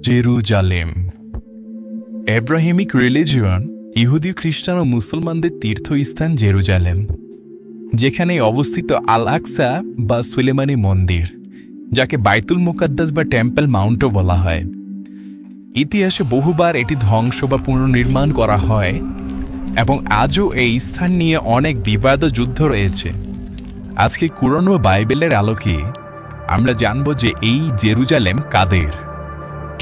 Jerusalem. এব্রাহিমিক religion ইহুদি, খ্রিস্টান ও মুসলমানদের তীর্থস্থান জেরুজালেম, যেখানে অবস্থিত আল আকসা বা সুলেমানি মন্দির, যাকে বাইতুল মুকাদ্দাস বা টেম্পল মাউন্টও বলা হয়। ইতিহাসে বহুবার এটি ধ্বংস বা পুনর্নির্মাণ করা হয় এবং আজও এই স্থান নিয়ে অনেক বিবাদ ও যুদ্ধ রয়েছে। আজকে কুরআন ও বাইবেলের আলোকে আমরা জানব যে এই জেরুজালেম কাদের,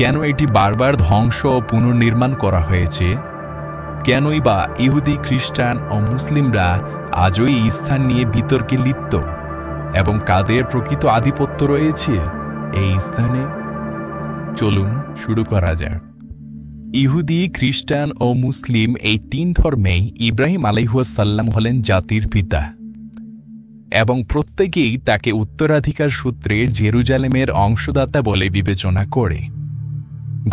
কেন এটি বারবার ধ্বংস ও পুনর্নির্মাণ করা হয়েছে, কেনই বা ইহুদি, খ্রিস্টান ও মুসলিমরা আজও এই স্থান নিয়ে বিতর্কে লিপ্ত এবং কাদের প্রকৃত আধিপত্য রয়েছে এই স্থানে। চলুন শুরু করা যাক। ইহুদি, খ্রিস্টান ও মুসলিম এই তিন ধর্মেই ইব্রাহিম আলাইহিসসালাম হলেন জাতির পিতা এবং প্রত্যেকেই তাকে উত্তরাধিকার সূত্রে জেরুজালেমের অংশদাতা বলে বিবেচনা করে।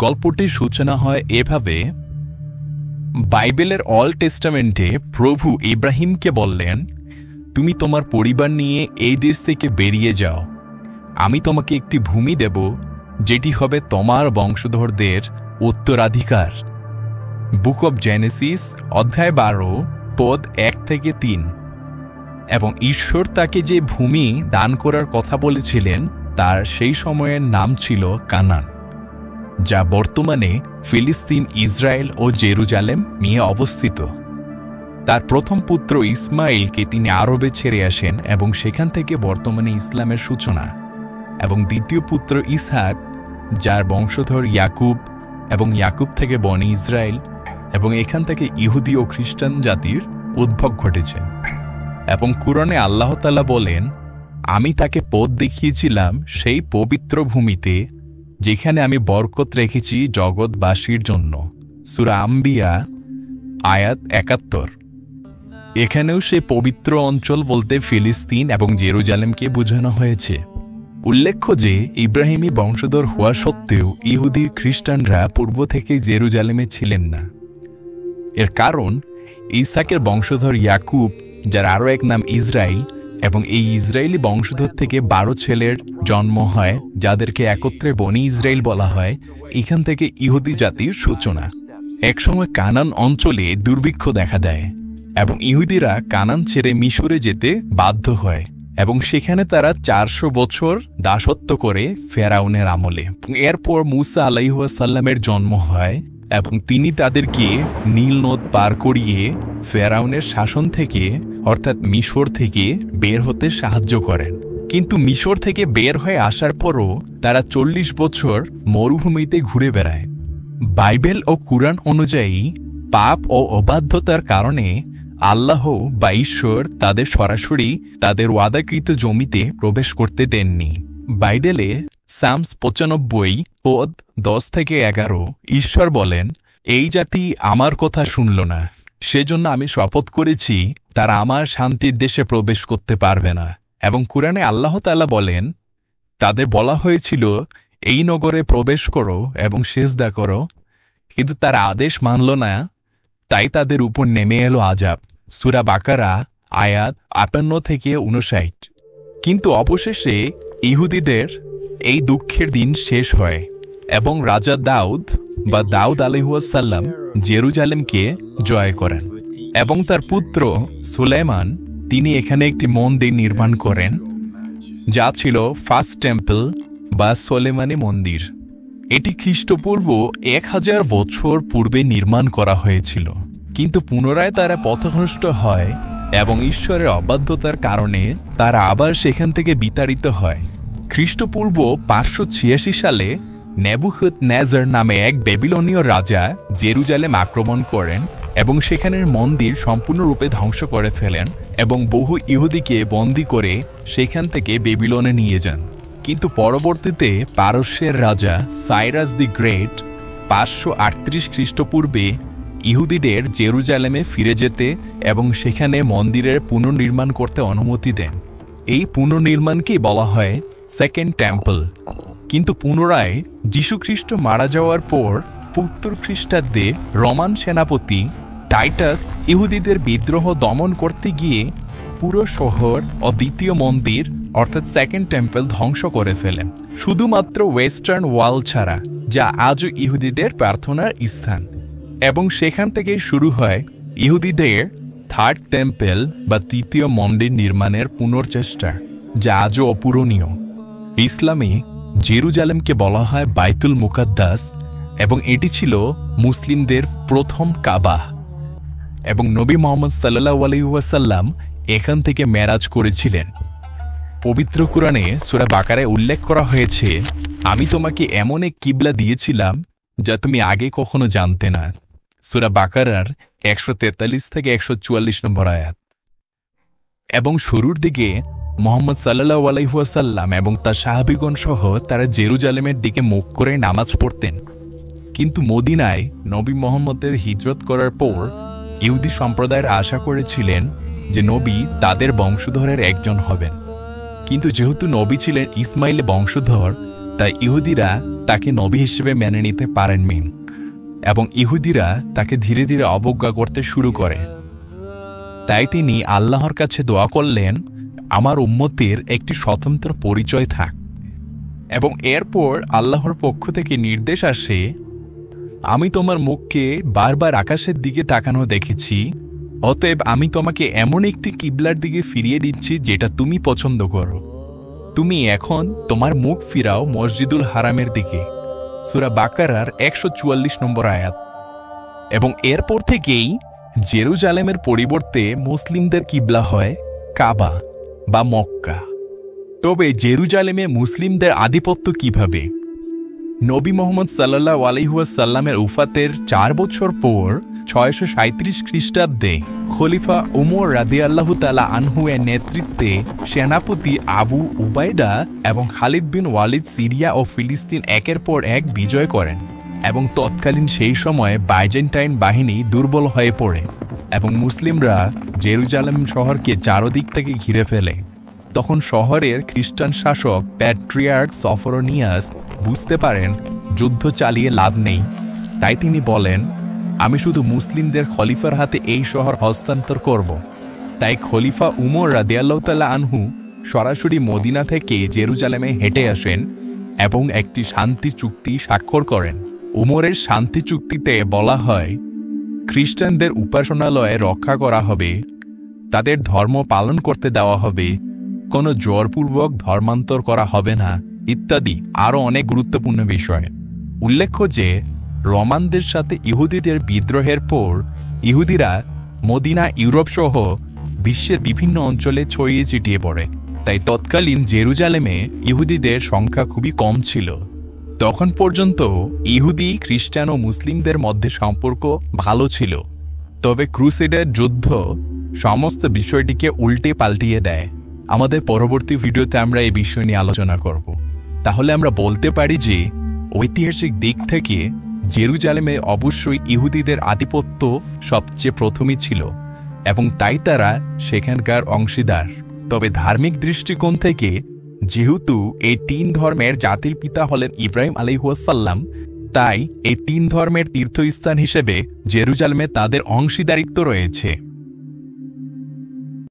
গল্পটির সূচনা হয় এভাবে। বাইবেলের অল টেস্টামেন্টে প্রভু ইব্রাহিমকে বললেন, তুমি তোমার পরিবার নিয়ে এই দেশ থেকে বেরিয়ে যাও, আমি তোমাকে একটি ভূমি দেব যেটি হবে তোমার বংশধরদের উত্তরাধিকার। বুক অব জেনেসিস অধ্যায় 12 পদ 1-3। এবং ঈশ্বর তাকে যে ভূমি দান করার কথা বলেছিলেন তার সেই সময়ের নাম ছিল কানান, যা বর্তমানে ফিলিস্তিন, ইসরায়েল ও জেরুজালেম নিয়ে অবস্থিত। তার প্রথম পুত্র ইসমাইলকে তিনি আরবে ছেড়ে আসেন এবং সেখান থেকে বর্তমানে ইসলামের সূচনা, এবং দ্বিতীয় পুত্র ইসহাক, যার বংশধর ইয়াকুব, এবং ইয়াকুব থেকে বনি ইসরায়েল, এবং এখান থেকে ইহুদি ও খ্রিস্টান জাতির উদ্ভব ঘটেছে। এবং কুরআনে আল্লাহ তাআলা বলেন, আমি তাকে পথ দেখিয়েছিলাম সেই পবিত্র ভূমিতে যেখানে আমি বরকত রেখেছি জগৎবাসীর জন্য। সূরা আম্বিয়া আয়াত 71। এখানেও সে পবিত্র অঞ্চল বলতে ফিলিস্তিন এবং জেরুজালেমকে বোঝানো হয়েছে। উল্লেখ্য যে ইব্রাহিমী বংশধর হওয়া সত্ত্বেও ইহুদি, খ্রিস্টানরা পূর্ব থেকে জেরুজালেমে ছিলেন না। এর কারণ ইসহাকের বংশধর ইয়াকুব, যার আরও এক নাম ইসরায়েল, এবং এই ইসরায়েলি বংশধর থেকে 12 ছেলের জন্ম হয়, যাদেরকে একত্রে বনি ইসরায়েল বলা হয়। এখান থেকে ইহুদি জাতির সূচনা। একসময় কানান অঞ্চলে দুর্ভিক্ষ দেখা দেয় এবং ইহুদিরা কানান ছেড়ে মিশরে যেতে বাধ্য হয় এবং সেখানে তারা 400 বছর দাসত্ব করে ফেরাউনের আমলে। এরপর মুসা আলাইহিসসালামের জন্ম হয় এবং তিনি তাদেরকে নীল নদ পার করিয়ে ফেরাউনের শাসন থেকে, অর্থাৎ মিশর থেকে বের হতে সাহায্য করেন। কিন্তু মিশর থেকে বের হয়ে আসার পরও তারা 40 বছর মরুভূমিতে ঘুরে বেড়ায়। বাইবেল ও কুরআন অনুযায়ী পাপ ও অবাধ্যতার কারণে আল্লাহ বা ঈশ্বর তাদের সরাসরি তাদের ওয়াদাকৃত জমিতে প্রবেশ করতে দেননি। বাইবেলে সামস 95 পদ 10-11 ঈশ্বর বলেন, এই জাতি আমার কথা শুনল না, সেজন্য আমি শপথ করেছি তারা আমার শান্তির দেশে প্রবেশ করতে পারবে না। এবং কুরআনে আল্লাহ তাআলা বলেন, তাদের বলা হয়েছিল এই নগরে প্রবেশ করো এবং সিজদা করো, কিন্তু তারা আদেশ মানল না, তাই তাদের উপর নেমে এলো আযাব। সূরা বাকারা আয়াত 58-59। কিন্তু অবশেষে ইহুদিদের এই দুঃখের দিন শেষ হয় এবং রাজা দাউদ বা দাউদ আলাইহিসসালাম জেরুজালেমকে জয় করেন এবং তার পুত্র সুলাইমান তিনি এখানে একটি মন্দির নির্মাণ করেন, যা ছিল ফার্স্ট টেম্পল বা সোলেমানি মন্দির। এটি খ্রিস্টপূর্ব 1000 বছর পূর্বে নির্মাণ করা হয়েছিল, কিন্তু পুনরায় তারা পথভ্রষ্ট হয় এবং ঈশ্বরের অবাধ্যতার কারণে তারা আবার সেখান থেকে বিতাড়িত হয়। খ্রিস্টপূর্ব 586 সালে নেবুকদনেজার নামে এক বেবিলনীয় রাজা জেরুজালেম আক্রমণ করেন এবং সেখানের মন্দির সম্পূর্ণরূপে ধ্বংস করে ফেলেন এবং বহু ইহুদিকে বন্দী করে সেখান থেকে বেবিলনে নিয়ে যান। কিন্তু পরবর্তীতে পারস্যের রাজা সাইরাস দি গ্রেট 538 খ্রিস্টপূর্বে ইহুদিদের জেরুজালেমে ফিরে যেতে এবং সেখানে মন্দিরের পুনর্নির্মাণ করতে অনুমতি দেন। এই পুনর্নির্মাণকেই বলা হয় সেকেন্ড টেম্পল। কিন্তু পুনরায় যীশুখ্রিস্ট মারা যাওয়ার পর 70 খ্রিস্টাব্দে রোমান সেনাপতি টাইটাস ইহুদিদের বিদ্রোহ দমন করতে গিয়ে পুরো শহর ও দ্বিতীয় মন্দির অর্থাৎ সেকেন্ড টেম্পল ধ্বংস করে ফেলেন। শুধুমাত্র ওয়েস্টার্ন ওয়াল ছাড়া যা আজও ইহুদিদের প্রার্থনার স্থান, এবং সেখান থেকে শুরু হয় ইহুদিদের থার্ড টেম্পল বা তৃতীয় মন্দির নির্মাণের পুনর্চেষ্টা, যা আজও অপূরণীয়। ইসলামে জেরুজালেমকে বলা হয় বাইতুল মুকাদ্দাস, এবং এটি ছিল মুসলিমদের প্রথম কাবা, এবং নবী মুহাম্মদ সাল্লাল্লাহু আলাইহি ওয়াসাল্লাম এখান থেকে মেরাজ করেছিলেন। পবিত্র কুরআনে সূরা বাকারায় উল্লেখ করা হয়েছে, আমি তোমাকে এমন এক কিবলা দিয়েছিলাম যা তুমি আগে কখনো জানতে না। সূরা বাকারার 143 থেকে 144 নম্বর আয়াত। এবং শুরুর দিকে মুহাম্মদ সাল্লাল্লাহু আলাইহি ওয়াসাল্লাম এবং তার সাহাবীগণ সহ তারা জেরুজালেমের দিকে মুখ করে নামাজ পড়তেন। কিন্তু মদিনায় নবী মুহাম্মদের হিজরত করার পর ইহুদি সম্প্রদায়ের আশা করেছিলেন যে নবী তাদের বংশধরের একজন হবেন। কিন্তু যেহেতু নবী ছিলেন ইসমাইলের বংশধর, তাই ইহুদিরা তাকে নবী হিসেবে মেনে নিতে পারেননি, এবং ইহুদিরা তাকে ধীরে ধীরে অবজ্ঞা করতে শুরু করে। তাই তিনি আল্লাহর কাছে দোয়া করলেন, আমার উম্মতের একটি স্বতন্ত্র পরিচয় থাক। এবং এরপর আল্লাহর পক্ষ থেকে নির্দেশ আসে, আমি তোমার মুখকে বারবার আকাশের দিকে তাকানো দেখেছি, অতএব আমি তোমাকে এমন একটি কিবলার দিকে ফিরিয়ে দিচ্ছি যেটা তুমি পছন্দ করো। তুমি এখন তোমার মুখ ফিরাও মসজিদুল হারামের দিকে। সূরা বাকারার 144 নম্বর আয়াত। এবং এরপর থেকেই জেরুজালেমের পরিবর্তে মুসলিমদের কিবলা হয় কাবা বা মক্কা। তবে জেরুজালেমে মুসলিমদের আধিপত্য কিভাবে? নবী মুহাম্মদ সাল্লাল্লাহু আলাইহি ওয়াসাল্লামের উফাতের 4 বছর পর 637 খ্রিস্টাব্দে খলিফা উমর রাদিয়াল্লাহু তাআলা আনহু এর নেতৃত্বে সেনাপতি আবু উবাইদা এবং খালিদ বিন ওয়ালিদ সিরিয়া ও ফিলিস্তিন একের পর এক বিজয় করেন, এবং তৎকালীন সেই সময়ে বাইজেন্টাইন বাহিনী দুর্বল হয়ে পড়ে এবং মুসলিমরা জেরুজালেম শহরকে চারদিক থেকে ঘিরে ফেলে। তখন শহরের খ্রিস্টান শাসক প্যাট্রিয়ার্ক সফরনিয়াস বুঝতে পারেন যুদ্ধ চালিয়ে লাভ নেই, তাই তিনি বলেন, আমি শুধু মুসলিমদের খলিফার হাতে এই শহর হস্তান্তর করব। তাই খলিফা উমর রাদিয়াল্লাহু তাআলা আনহু সরাসরি মদিনা থেকে জেরুজালেমে হেঁটে আসেন এবং একটি শান্তি চুক্তি স্বাক্ষর করেন। উমরের শান্তি চুক্তিতে বলা হয়, খ্রিস্টানদের উপাসনালয়ে রক্ষা করা হবে, তাদের ধর্ম পালন করতে দেওয়া হবে, কোনো জোরপূর্বক ধর্মান্তর করা হবে না, ইত্যাদি আরও অনেক গুরুত্বপূর্ণ বিষয়। উল্লেখ্য যে রোমানদের সাথে ইহুদিদের বিদ্রোহের পর ইহুদিরা মদিনা, ইউরোপ সহ বিশ্বের বিভিন্ন অঞ্চলে ছড়িয়ে ছিটিয়ে পড়ে, তাই তৎকালীন জেরুজালেমে ইহুদিদের সংখ্যা খুবই কম ছিল। তখন পর্যন্ত ইহুদি, খ্রিস্টান ও মুসলিমদের মধ্যে সম্পর্ক ভালো ছিল, তবে ক্রুসেডের যুদ্ধ সমস্ত বিষয়টিকে উল্টে পাল্টিয়ে দেয়। আমাদের পরবর্তী ভিডিওতে আমরা এই বিষয় নিয়ে আলোচনা করব। তাহলে আমরা বলতে পারি যে ঐতিহাসিক দিক থেকে জেরুজালেমে অবশ্যই ইহুদিদের আধিপত্য সবচেয়ে প্রথমই ছিল, এবং তাই তারা সেখানকার অংশীদার। তবে ধার্মিক দৃষ্টিকোণ থেকে যেহেতু এই 3 ধর্মের জাতির পিতা হলেন ইব্রাহিম আলাইহিস সালাম, তাই এই 3 ধর্মের তীর্থস্থান হিসেবে জেরুজালেমে তাদের অংশীদারিত্ব রয়েছে।